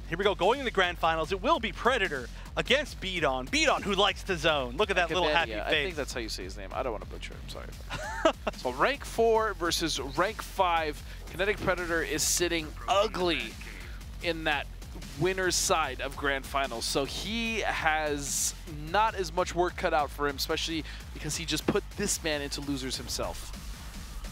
Here we go, going in the grand finals. It will be Predator against Bdon. Bdon, who likes to zone. Look at that little happy face. I think that's how you say his name. I don't want to butcher it. I'm sorry. So rank 4 versus rank 5. Kinetic Predator is sitting ugly in that winner's side of grand finals. So he has not as much work cut out for him, especially because he just put this man into losers himself.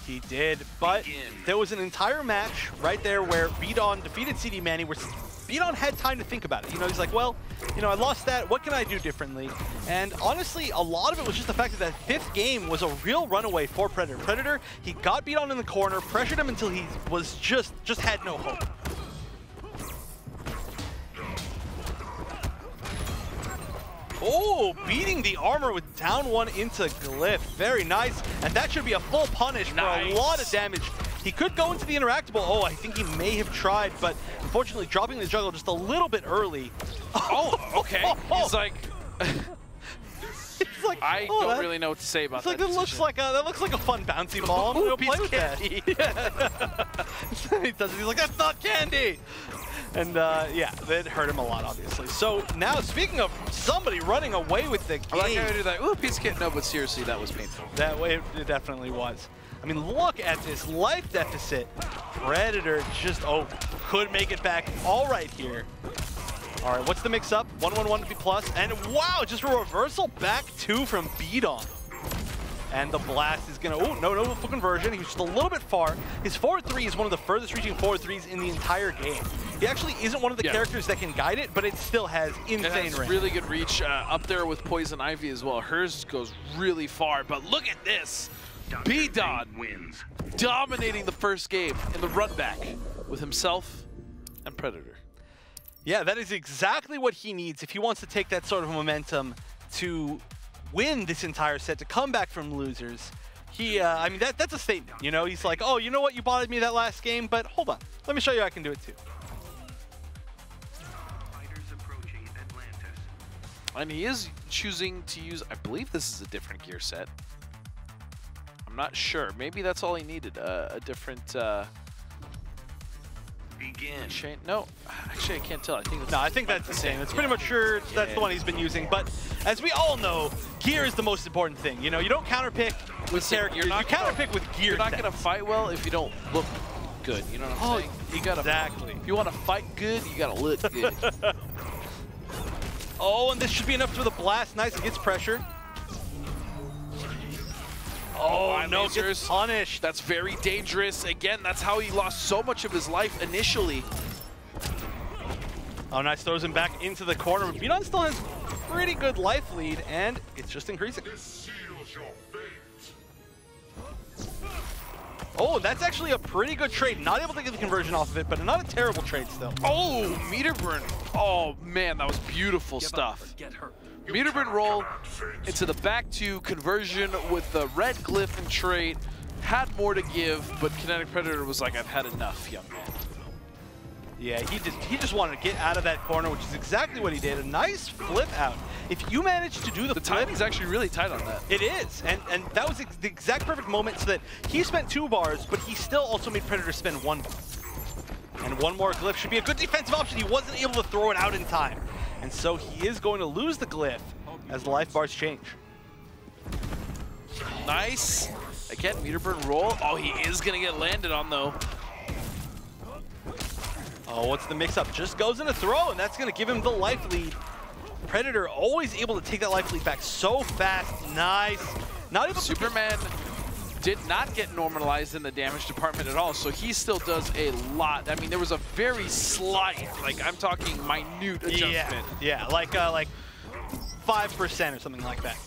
He did, but there was an entire match right there where Bdon defeated CD Manny, where Bdon had time to think about it. You know, he's like, well, you know, I lost that. What can I do differently? And honestly, a lot of it was just the fact that 5th game was a real runaway for Predator. Predator, he got Bdon in the corner, pressured him until he was just had no hope. Oh, beating the armor with down 1 into Glyph. Very nice. And that should be a full punish for a lot of damage. He could go into the interactable. Oh, I think he may have tried, but unfortunately dropping the juggle just a little bit early. Oh, okay. He's like... It's like, I don't really know what to say about that. That looks like a fun bouncy ball. I'm gonna play with that. He does it. He's like, that's not candy. And yeah, that hurt him a lot, obviously. So now, speaking of somebody running away with the game, I'm not gonna do that. Ooh, piece of kit. No, but seriously, that was painful. That way, it definitely was. I mean, look at this life deficit. Predator just could make it back all right here. All right, what's the mix-up? 1-1-1 to be plus, and wow, just a reversal back 2 from Bdon. And the blast is gonna, no full conversion. He's just a little bit far. His forward 3 is one of the furthest reaching forward 3s in the entire game. He actually isn't one of the characters that can guide it, but it still has insane range. Really good reach up there with Poison Ivy as well. Hers goes really far, but look at this. Bdon wins, dominating the first game in the run back with himself and Predator. Yeah, that is exactly what he needs if he wants to take that sort of momentum to win this entire set, to come back from losers. He, I mean, that's a statement, you know? He's like, oh, you know what? You botted me that last game, but hold on. Let me show you I can do it too. And he is choosing to use, I believe this is a different gear set. I'm not sure. Maybe that's all he needed, a different... Chain. No, actually I can't tell. I think that's the same. It's pretty much sure that's the one he's been using. But as we all know, gear is the most important thing. You know, you don't counterpick with characters. You counterpick with gear. You're not gonna fight well if you don't look good. You know what I'm saying? You gotta If you want to fight good, you gotta look good. Oh, and this should be enough for the blast. Nice, it gets pressure. Oh, no, gets punished. That's very dangerous. Again, that's how he lost so much of his life initially. Oh, nice. Throws him back into the corner. Bdon still has pretty good life lead, and it's just increasing. Oh, that's actually a pretty good trade. Not able to get the conversion off of it, but not a terrible trade still. Oh, meter burn. Oh, man, that was beautiful stuff. Meter burn roll into the back 2 conversion with the red glyph and trait. Had more to give, but Kinetic Predator was like, I've had enough, young man. Yeah, he just wanted to get out of that corner, which is exactly what he did. A nice flip out. If you manage to do the flip, timing's actually really tight on that. It is, and that was the exact perfect moment so that he spent 2 bars, but he still also made Predator spend 1 bar. And 1 more glyph should be a good defensive option. He wasn't able to throw it out in time. And so he is going to lose the glyph as the life bars change. Nice. Again, meter burn roll. Oh, he is going to get landed on, though. Oh, what's the mix-up? Just goes in a throw, and that's going to give him the life lead. Predator always able to take that life lead back so fast. Nice. Not able Superman did not get normalized in the damage department at all, so he still does a lot. I mean, there was a very slight, like I'm talking minute adjustment. Yeah, like 5% or something like that.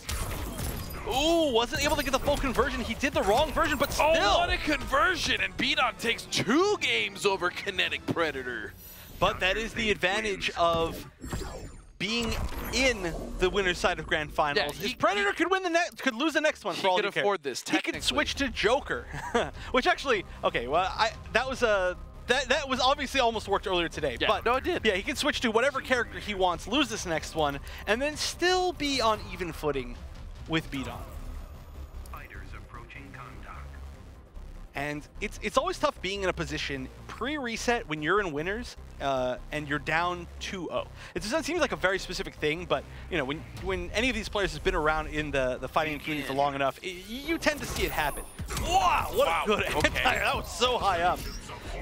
Ooh, wasn't able to get the full conversion. He did the wrong version, but still. Oh, what a conversion! And Bdon takes 2 games over Kinetic Predator. But that is the advantage of being in the winner's side of grand finals. Yeah, Predator could lose the next one for all he could afford this. He could switch to Joker, which actually, okay, well, that was obviously almost worked earlier today. Yeah, but no, it did. Yeah, he can switch to whatever character he wants, lose this next one, and then still be on even footing with Bdon. And it's always tough being in a position pre-reset when you're in winners and you're down 2-0. It doesn't seem like a very specific thing, but you know, when any of these players has been around in the fighting community for long enough, you tend to see it happen. Wow, what a good anti. That was so high up.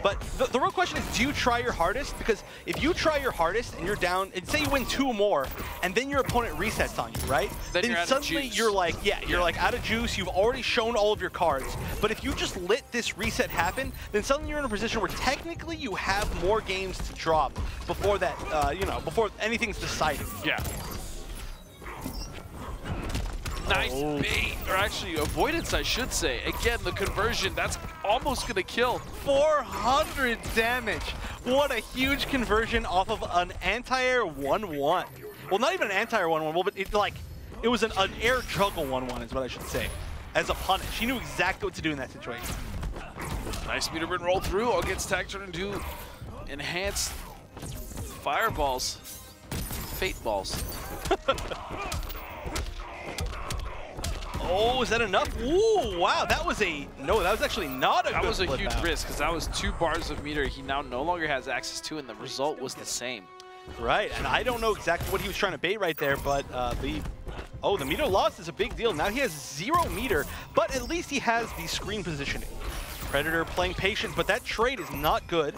But the real question is, do you try your hardest? Because if you try your hardest and you're down, and say you win 2 more, and then your opponent resets on you, right? Then suddenly you're like, you're like out of juice. You've already shown all of your cards. But if you just let this reset happen, then suddenly you're in a position where technically you have more games to drop before that, you know, before anything's decided. Yeah. Nice bait, or actually avoidance, I should say. Again, the conversion, that's almost gonna kill. 400 damage. What a huge conversion off of an anti-air 1-1. Well, not even an anti-air 1-1, well, but it was an air juggle 1-1 is what I should say. As a punish. He knew exactly what to do in that situation. Nice meter burn roll through. All gets tag turned into enhanced fireballs. Fate balls. Oh, is that enough? Ooh, wow, that was actually not a good That was a flip huge out. risk, because that was 2 bars of meter he now no longer has access to, and the result was the same. Right, and I don't know exactly what he was trying to bait right there, but the meter loss is a big deal. Now he has 0 meter, but at least he has the screen positioning. Predator playing patient, but that trade is not good.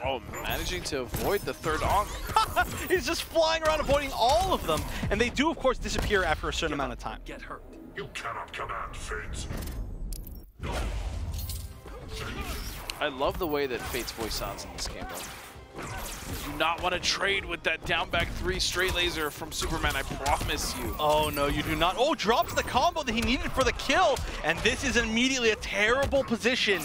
Oh, managing to avoid the third onk. He's just flying around avoiding all of them, and they do, of course, disappear after a certain amount of time. Get hurt. You cannot command Fates. I love the way that Fate's voice sounds in this game, though. Do not want to trade with that down back 3 straight laser from Superman, I promise you. Oh, no, you do not. Oh, drops the combo that he needed for the kill, and this is immediately a terrible position.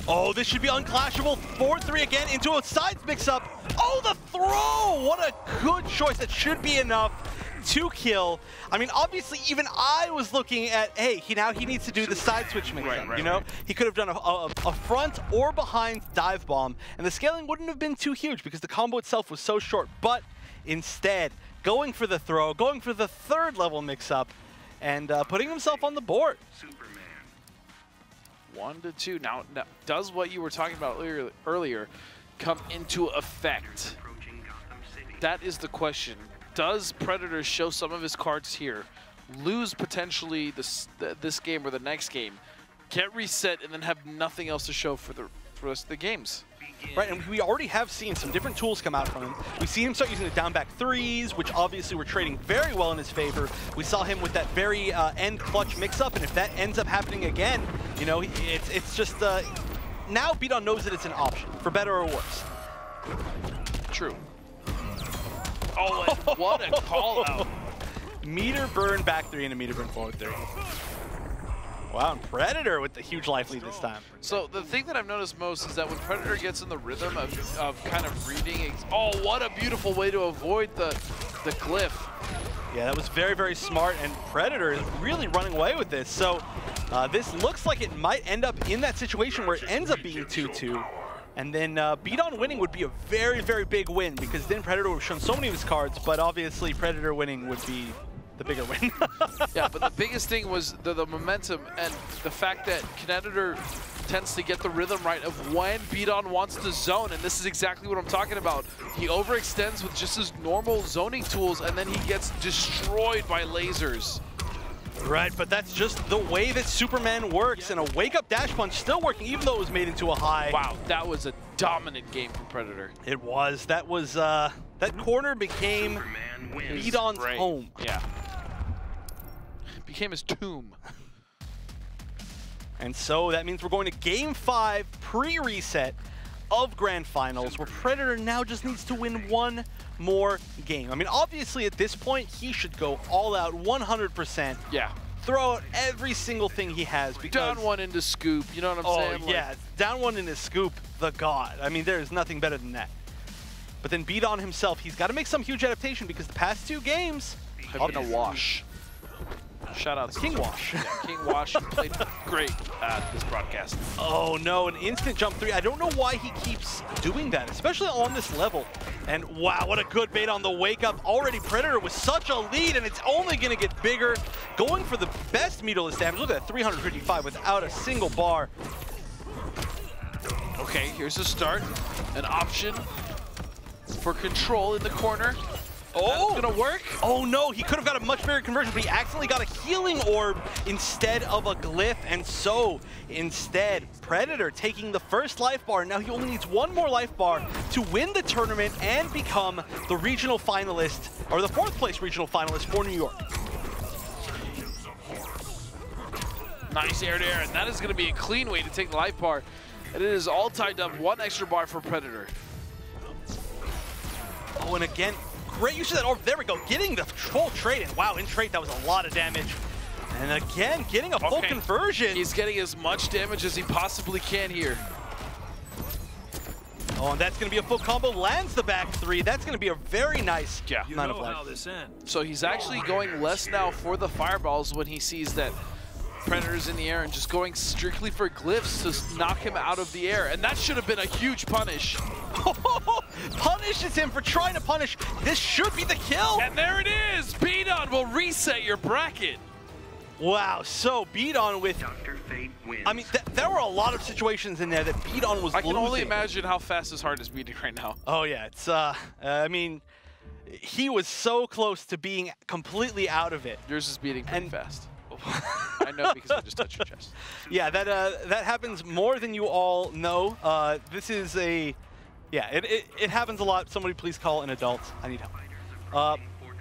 Oh, this should be unclashable. 4-3 again into a sides mix-up. Oh, the throw! What a good choice. That should be enough to kill. I mean, obviously, even I was looking at, hey, now he needs to do the side switch mix-up, you know? He could have done a front or behind dive bomb, and the scaling wouldn't have been too huge because the combo itself was so short. But instead, going for the throw, going for the 3rd level mix-up, and putting himself on the board. 1-2. Now, does what you were talking about earlier come into effect? That is the question. Does Predator show some of his cards here, lose potentially this game or the next game, get reset, and then have nothing else to show for the rest of the games? Right, and we already have seen some different tools come out from him. We see him start using the down back 3s, which obviously were trading very well in his favor. We saw him with that very end clutch mix-up, and if that ends up happening again, you know, it's just, now Bdon knows that it's an option, for better or worse. True. Oh, and what a call out. Meter burn back 3 and a meter burn forward 3. Wow, and Predator with the huge life lead this time. So the thing that I've noticed most is that when Predator gets in the rhythm of kind of reading, oh, what a beautiful way to avoid the glyph. Yeah, that was very, very smart, and Predator is really running away with this. So this looks like it might end up in that situation where it ends up being 2-2. And then Bdon winning would be a very, very big win, because then Predator would have shown so many of his cards, but obviously Predator winning would be the bigger win. Yeah, but the biggest thing was the momentum and the fact that Kinetic tends to get the rhythm right of when Bdon wants to zone, and this is exactly what I'm talking about. He overextends with just his normal zoning tools, and then he gets destroyed by lasers. Right, but that's just the way that Superman works, and a wake-up dash punch still working, even though it was made into a high. Wow, that was a dominant game from Predator. It was. That was, that corner became Bdon's home. Yeah. Became his tomb. And so that means we're going to Game 5 pre-reset of Grand Finals, where Predator now just needs to win 1 more game. I mean, obviously at this point, he should go all out 100%. Yeah. Throw out every single thing he has, because... Down 1 into scoop, you know what I'm saying? Oh, yeah. Like, down 1 into scoop, the god. I mean, there's nothing better than that. But then Bdon himself, he's got to make some huge adaptation, because the past 2 games have been a wash. Shout out to King Wash. Yeah, King Wash played great at this broadcast. Oh no, an instant jump 3. I don't know why he keeps doing that, especially on this level. And wow, what a good bait on the wake up. Already Predator with such a lead, and it's only gonna get bigger. Going for the best meterless damage. Look at that, 355 without a single bar. Okay, here's a start. An option for control in the corner. Oh, that's gonna work. Oh no, he could have got a much bigger conversion, but he accidentally got a healing orb instead of a glyph, and so instead, Predator taking the first life bar. Now he only needs one more life bar to win the tournament and become the regional finalist, or the 4th place regional finalist for New York. Nice air to air, and that is gonna be a clean way to take the life bar. And it is all tied up, 1 extra bar for Predator. Oh, and again, great use of that orb. There we go, getting the full trade in. Wow, in trade, that was a lot of damage. And again, getting a full conversion. He's getting as much damage as he possibly can here. Oh, and that's going to be a full combo. Lands the back 3. That's going to be a very nice amount of life. So he's actually going less now for the fireballs when he sees that Predator's in the air and just going strictly for glyphs to knock him out of the air. And that should have been a huge punish. Punishes him for trying to punish. This should be the kill. And there it is. Bdon will reset your bracket. Wow, so Bdon with... Dr. Fate wins. I mean, there were a lot of situations in there that Bdon was losing. I can only imagine how fast his heart is beating right now. Oh yeah, it's, I mean, he was so close to being completely out of it. Yours is beating pretty fast. I know because I just touched your chest. Yeah, that happens more than you all know. This is a... Yeah, it happens a lot. Somebody please call an adult. I need help.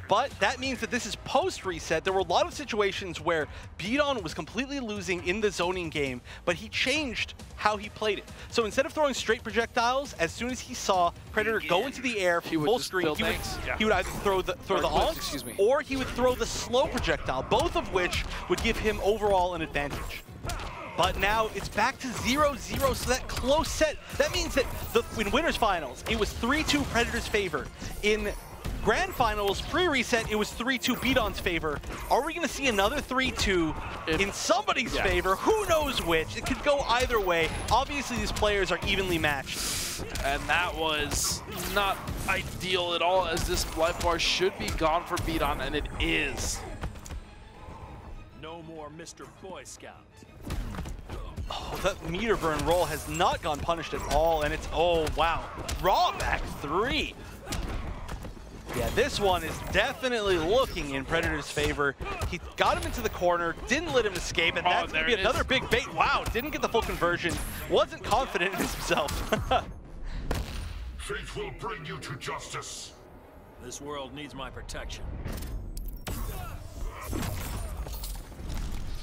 But that means that this is post-reset. There were a lot of situations where Bdon was completely losing in the zoning game, but he changed how he played it. So instead of throwing straight projectiles, as soon as he saw Predator go into the air full screen, he would either throw the onks, or he would throw the slow projectile, both of which would give him overall an advantage. But now it's back to 0-0, so that close set, that means that in winners finals, it was 3-2 Predator's favor. In Grand Finals, pre-reset, it was 3-2 Bdon's favor. Are we going to see another 3-2 in somebody's favor? Who knows which? It could go either way. Obviously, these players are evenly matched. And that was not ideal at all, as this life bar should be gone for Bdon, and it is. No more Mr. Boy Scout. Oh, that meter burn roll has not gone punished at all, and it's, oh, wow. Raw back 3. Yeah, this one is definitely looking in Predator's favor. He got him into the corner, didn't let him escape, and that's going to be another big bait. Wow, didn't get the full conversion, wasn't confident in himself. Fate will bring you to justice. This world needs my protection.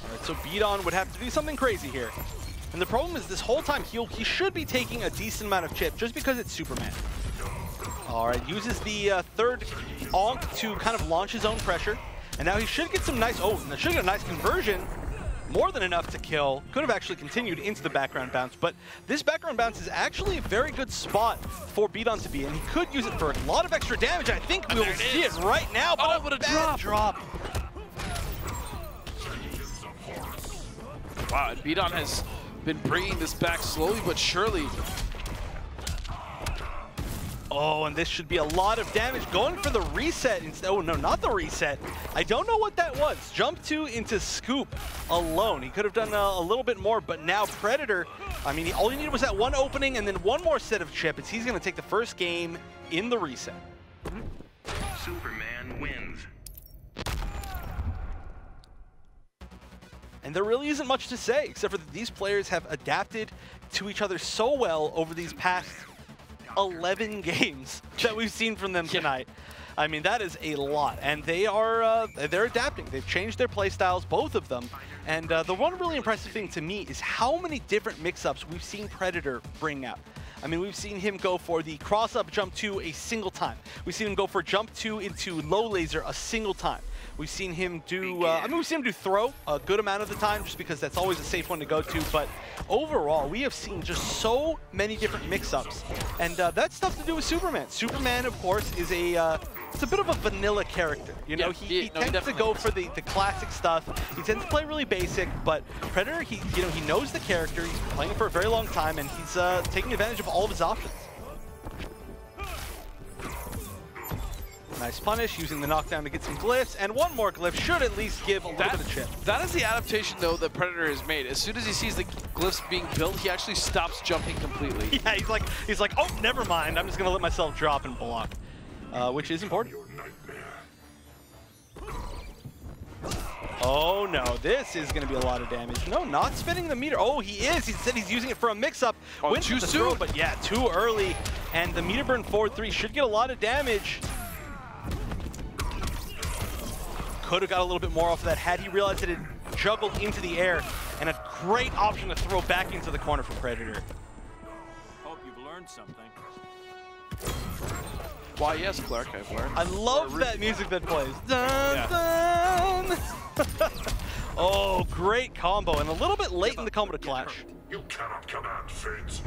All right, so Bdon would have to do something crazy here. And the problem is this whole time he should be taking a decent amount of chip just because it's Superman. All right, uses the third onk to kind of launch his own pressure. And now he should get some nice, should get a nice conversion. More than enough to kill. Could have actually continued into the background bounce, but this background bounce is actually a very good spot for Bdon to be in. He could use it for a lot of extra damage. I think we will see it right now, but what a drop. Wow, and Bdon has been bringing this back slowly but surely. Oh, and this should be a lot of damage. Going for the reset instead. Oh, no, not the reset. I don't know what that was. Jump 2 into scoop alone. He could have done a little bit more, but now Predator, I mean, all he needed was that one opening and then one more set of chip. He's going to take the first game in the reset. Superman wins. And there really isn't much to say, except for that these players have adapted to each other so well over these past 11 games that we've seen from them tonight. I mean, that is a lot, and they are they're adapting. They've changed their play styles, both of them. And the one really impressive thing to me is how many different mix-ups we've seen Predator bring out. I mean, we've seen him go for the cross-up jump 2 a single time. We've seen him go for jump 2 into low laser a single time. We've seen him do, we've seen him do throw a good amount of the time just because that's always a safe one to go to. But overall, we have seen just so many different mix-ups. And that's stuff to do with Superman. Superman, of course, is it's a bit of a vanilla character. You know, he tends to go for the classic stuff. He tends to play really basic, but Predator, he knows the character. He's been playing it for a very long time, and he's taking advantage of all of his options. Nice punish, using the knockdown to get some glyphs, and one more glyph should at least give a little bit of chip. That is the adaptation, though, that Predator has made. As soon as he sees the glyphs being built, he actually stops jumping completely. Yeah, he's like, oh, never mind. I'm just gonna let myself drop and block, which is important. Oh no, this is gonna be a lot of damage. No, not spinning the meter. Oh, he is. He said he's using it for a mix-up. Oh, Wins too the soon. throw, but yeah, too early. And the meter burn 4-3 should get a lot of damage. Could have got a little bit more off of that had he realized that it juggled into the air, and a great option to throw back into the corner for Predator. Hope you've learned something. Why, yes, Clark, I've learned. I love that music that plays. Dun, dun. Oh, great combo, and a little bit late in the combo to clash. You cannot command fate.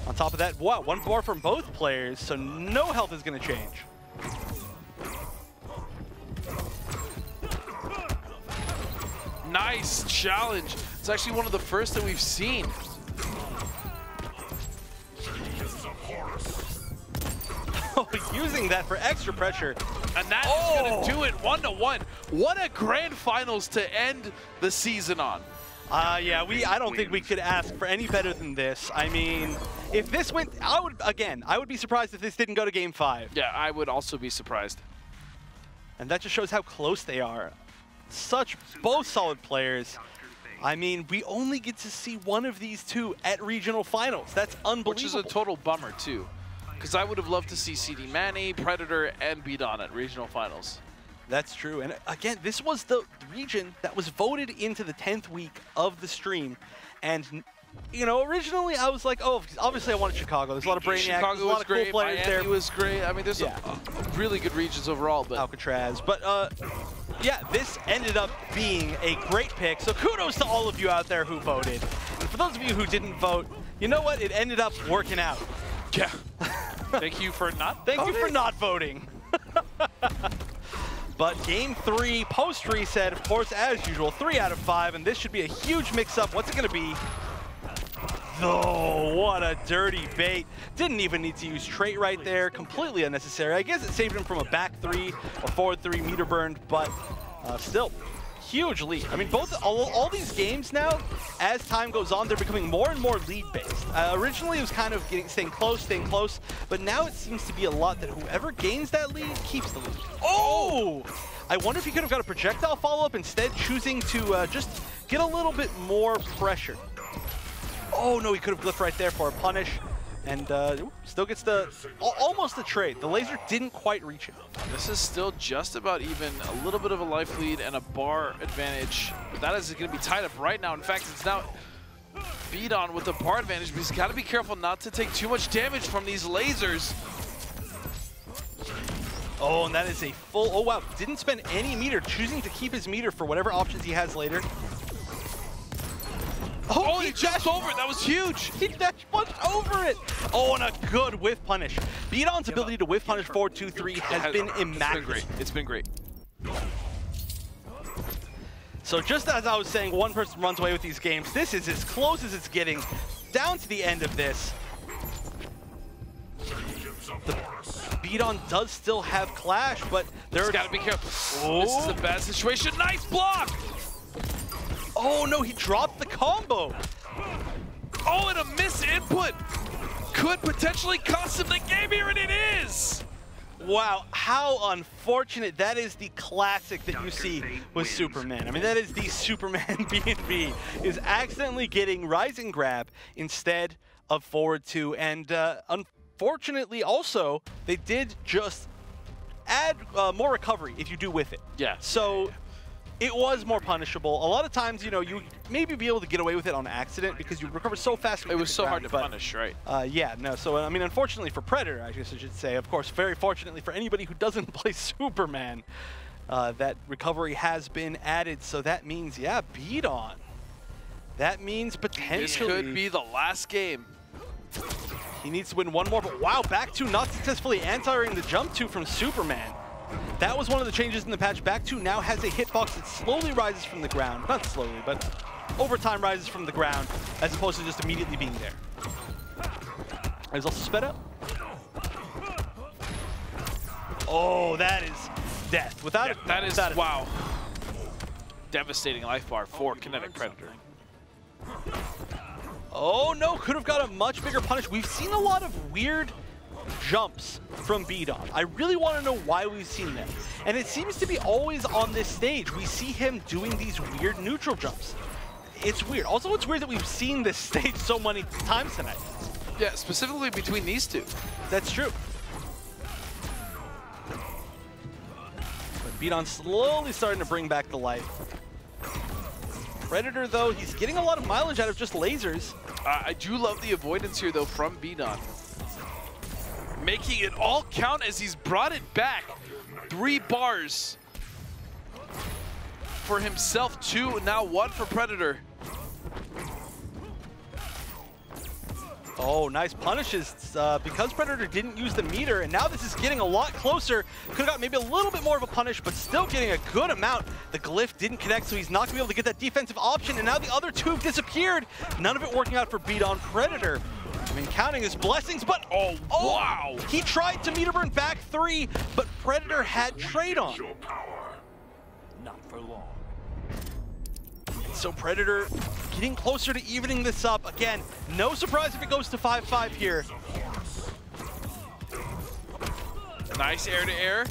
On top of that, wow, one bar from both players, so no health is going to change. Nice challenge. It's actually one of the first that we've seen. Oh, using that for extra pressure. And that is going to do it 1-1. What a grand finals to end the season on. Yeah, I don't think we could ask for any better than this. I mean, if this went, I would be surprised if this didn't go to Game 5. Yeah, I would also be surprised. And that just shows how close they are. Both solid players. I mean, we only get to see one of these two at regional finals. That's unbelievable. Which is a total bummer, too. Because I would have loved to see CD Manny, Predator, and Bdon at regional finals. That's true. And again, this was the region that was voted into the 10th week of the stream. And, you know, originally I was like, oh, obviously I wanted Chicago. There's a lot of Brainiacs, Chicago there's a lot of great, cool players there. Miami was great. I mean, there's a really good regions overall. But Alcatraz. But, yeah, this ended up being a great pick. So kudos to all of you out there who voted. And for those of you who didn't vote, you know what? It ended up working out. yeah. Thank you for not Thank voting. you for not voting. But Game 3, post-reset, of course, as usual, 3 out of 5, and this should be a huge mix-up. What's it going to be? Oh, what a dirty bait. Didn't even need to use trait right there. Completely unnecessary. I guess it saved him from a back 3 or forward 3 meter burned, but still, huge lead. I mean, all these games now, as time goes on, they're becoming more and more lead-based. Originally, it was kind of staying close, but now it seems to be a lot that whoever gains that lead keeps the lead. Oh! I wonder if he could have got a projectile follow-up instead, choosing to just get a little bit more pressure. Oh, no, he could have glyphed right there for a punish. And still gets almost the trade. The laser didn't quite reach him. This is still just about even, a little bit of a life lead and a bar advantage. But that is going to be tied up right now. In fact, it's now Bdon with the bar advantage, but he's got to be careful not to take too much damage from these lasers. Oh, and that is a full, oh wow, didn't spend any meter, choosing to keep his meter for whatever options he has later. Oh, he jumped over it. That was huge. He dash punched over it. Oh, and a good whiff punish. Bdon's ability to whiff punish 4-2-3 has been immaculate. It's been great. So just as I was saying, one person runs away with these games. This is as close as it's getting down to the end of this. Bdon does still have Clash, but there's got to be careful. Oh. This is a bad situation. Nice block. Oh no, he dropped the combo. Oh, and a miss input could potentially cost him the game here, and it is. Wow, how unfortunate. That is the classic that you see with Superman. I mean, that is the Superman B&B, is accidentally getting rising grab instead of forward 2. And unfortunately also, they did just add more recovery if you do with it. Yeah. So it was more punishable. A lot of times, you know, you maybe be able to get away with it on accident because you recover so fast. It was so hard to punish, right? Yeah, no. So, I mean, unfortunately for Predator, I guess I should say, of course, very fortunately for anybody who doesn't play Superman, that recovery has been added. So that means, yeah, Bdon. That means potentially This could be the last game. He needs to win one more, but wow, back 2 not successfully anti-ing the jump 2 from Superman. That was one of the changes in the patch. Back 2 now has a hitbox that slowly rises from the ground. Not slowly, but over time rises from the ground, as opposed to just immediately being there. He's also sped up. Oh, that is death. Without it, that is, wow. Devastating life bar for Kinetic Predator. Oh no, could have got a much bigger punish. We've seen a lot of weird jumps from Bdon. I really want to know why we've seen them. And it seems to be always on this stage. We see him doing these weird neutral jumps. It's weird. Also, it's weird that we've seen this stage so many times tonight. Yeah, specifically between these two. That's true. But Bdon slowly starting to bring back the life. Predator, though, he's getting a lot of mileage out of just lasers. I do love the avoidance here, though, from Bdon. Making it all count as he's brought it back. 3 bars for himself, 2, now 1 for Predator. Oh, nice punishes because Predator didn't use the meter, and now this is getting a lot closer. Could have got maybe a little bit more of a punish, but still getting a good amount. The glyph didn't connect, so he's not going to be able to get that defensive option, and now the other 2 have disappeared. None of it working out for Bdon. Predator, I mean, counting his blessings, but oh wow! He tried to meter burn back 3, but Predator had trade on. Not for long. So Predator getting closer to evening this up. Again, no surprise if it goes to 5-5 here. Nice air-to-air.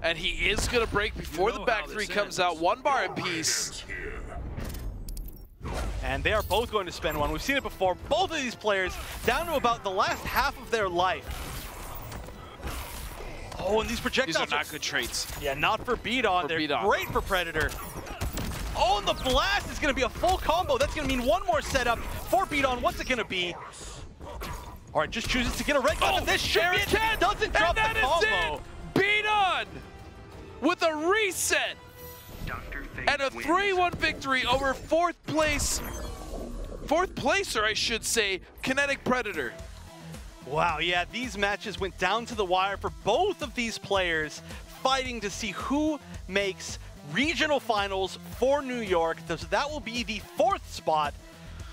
And he is going to break before the back 3 comes out. 1 bar apiece. And they are both going to spend 1. We've seen it before. Both of these players down to about the last half of their life. Oh, and these projectiles are not good traits. Yeah, not for Bdon. They're great for Predator. Oh, and the blast is going to be a full combo. That's going to mean 1 more setup for Bdon. What's it going to be? All right, just chooses to get a red card. And this should be it. Doesn't drop the combo. Bdon with a reset and a 3-1 victory over 4th placer, I should say, Kinetic Predator. Wow, yeah, these matches went down to the wire for both of these players, fighting to see who makes regional finals for New York. So that will be the 4th spot,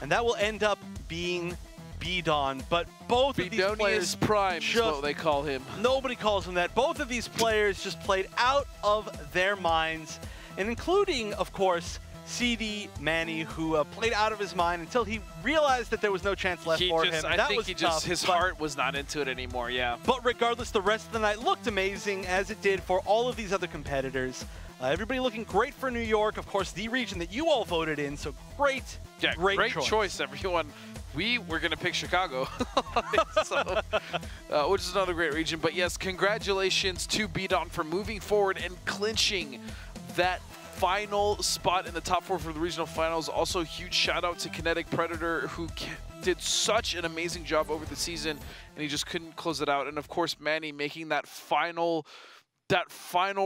and that will end up being Bdon. But both of these players, Prime is what they call him. Nobody calls him that. Both of these players just played out of their minds, and including, of course, CD Manny, who played out of his mind until he realized that there was no chance left for him. I think his heart was not into it anymore, yeah. But regardless, the rest of the night looked amazing, as it did for all of these other competitors. Everybody looking great for New York, of course, the region that you all voted in, so great, great choice, everyone. We were going to pick Chicago, so, which is another great region. But yes, congratulations to Bdon for moving forward and clinching that final spot in the top 4 for the regional finals. Also, huge shout out to Kinetic Predator, who did such an amazing job over the season, and he just couldn't close it out. And of course, Manny making that final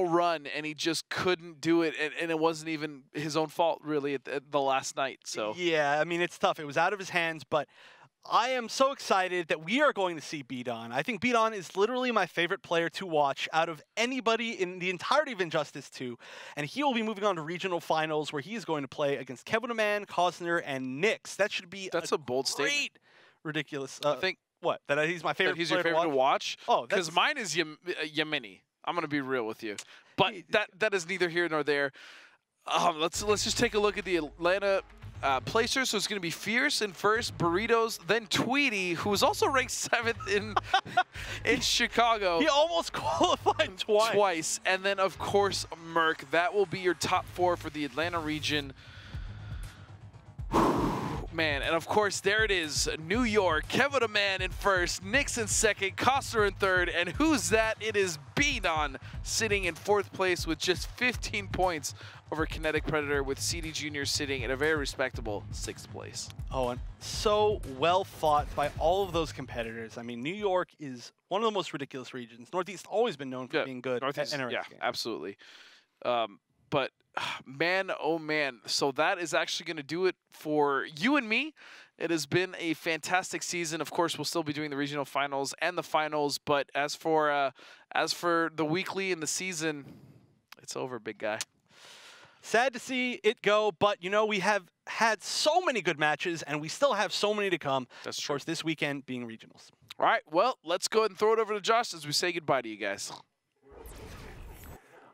run, and he just couldn't do it, and it wasn't even his own fault, really, at the last night. So yeah, I mean, it's tough. It was out of his hands, but I am so excited that we are going to see Bdon. I think Bdon is literally my favorite player to watch out of anybody in the entirety of Injustice 2, and he will be moving on to regional finals, where he is going to play against Kevin Man, Cosner, and Nyx. That should be a bold statement. Ridiculous. I think what? That he's my favorite. That he's your favorite to watch? Oh, because mine is Yamini. I'm gonna be real with you, but that is neither here nor there. Let's just take a look at the Atlanta placers. So it's gonna be Fierce in first, Burritos, then Tweety, who is also ranked 7th in Chicago. He almost qualified twice, and then of course Merc. That will be your top 4 for the Atlanta region. Man, and of course, there it is, New York, Kevin Man in first, Nyx in second, Costner in third, and who's that? It is Bdon sitting in 4th place with just 15 points over Kinetic Predator, with CD Jr. sitting at a very respectable 6th place. Oh, and so well fought by all of those competitors. I mean, New York is one of the most ridiculous regions. Northeast always been known for being good at NRS games. Absolutely. But man, oh man, so that is actually going to do it for you and me. It has been a fantastic season. Of course, we'll still be doing the regional finals and the finals, but as for the weekly and the season, it's over, big guy. Sad to see it go, but you know, we have had so many good matches, and we still have so many to come. That's true. Of course, this weekend being regionals. All right, well, let's go ahead and throw it over to Josh as we say goodbye to you guys.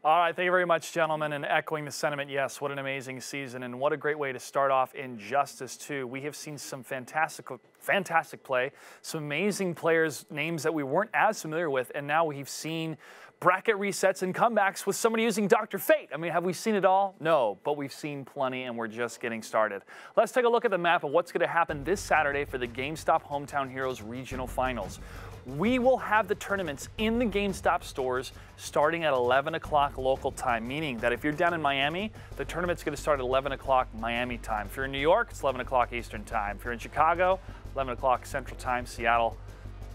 All right, thank you very much, gentlemen. And echoing the sentiment, yes, what an amazing season, and what a great way to start off Injustice 2. We have seen some fantastic play, some amazing players, names that we weren't as familiar with, and now we've seen bracket resets and comebacks with somebody using Dr. Fate. I mean, have we seen it all? No, but we've seen plenty, and we're just getting started. Let's take a look at the map of what's going to happen this Saturday for the GameStop Hometown Heroes Regional Finals. We will have the tournaments in the GameStop stores starting at 11 o'clock local time, meaning that if you're down in Miami, the tournament's going to start at 11 o'clock Miami time. If you're in New York, it's 11 o'clock Eastern time. If you're in Chicago, 11 o'clock Central time. Seattle,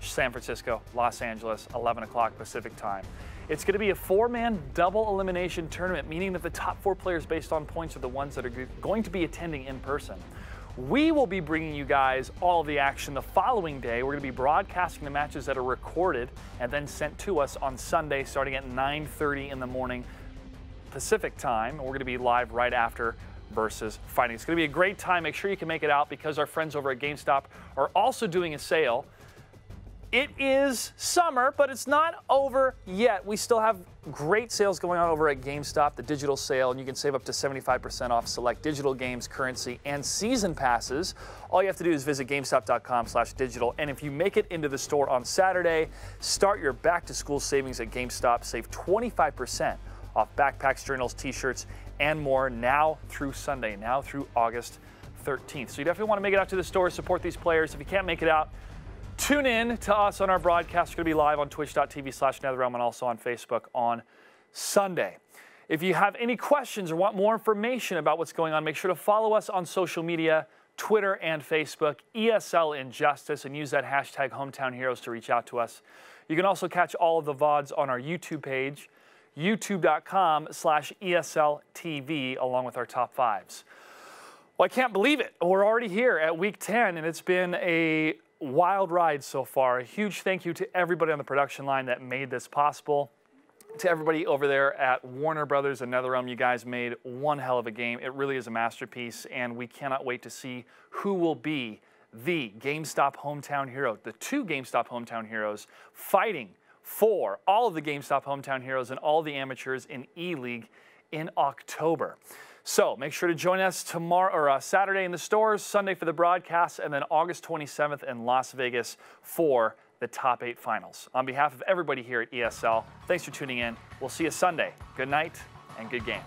San Francisco, Los Angeles, 11 o'clock Pacific time. It's going to be a 4-man double elimination tournament, meaning that the top 4 players based on points are the ones that are going to be attending in person. We will be bringing you guys all of the action the following day. We're going to be broadcasting the matches that are recorded and then sent to us on Sunday starting at 9:30 in the morning Pacific time. We're going to be live right after versus fighting. It's going to be a great time. Make sure you can make it out because our friends over at GameStop are also doing a sale. It is summer, but it's not over yet. We still have great sales going on over at GameStop, the digital sale, and you can save up to 75% off select digital games, currency, and season passes. All you have to do is visit GameStop.com/digital, and if you make it into the store on Saturday, start your back-to-school savings at GameStop. Save 25% off backpacks, journals, t-shirts, and more now through Sunday, now through August 13th. So you definitely want to make it out to the store, support these players. If you can't make it out, tune in to us on our broadcast. We're going to be live on twitch.tv/NetherRealm and also on Facebook on Sunday. If you have any questions or want more information about what's going on, make sure to follow us on social media, Twitter and Facebook, ESL Injustice, and use that hashtag Hometown Heroes to reach out to us. You can also catch all of the VODs on our YouTube page, youtube.com/ESLTV, along with our top 5s. Well, I can't believe it. We're already here at week 10, and it's been a wild ride so far. A huge thank you to everybody on the production line that made this possible. To everybody over there at Warner Brothers and NetherRealm, you guys made one hell of a game. It really is a masterpiece, and we cannot wait to see who will be the GameStop Hometown Hero, the 2 GameStop Hometown Heroes fighting for all of the GameStop Hometown Heroes and all the amateurs in E-League in October. So make sure to join us tomorrow or Saturday in the stores, Sunday for the broadcast, and then August 27th in Las Vegas for the top 8 finals. On behalf of everybody here at ESL, thanks for tuning in. We'll see you Sunday. Good night and good game.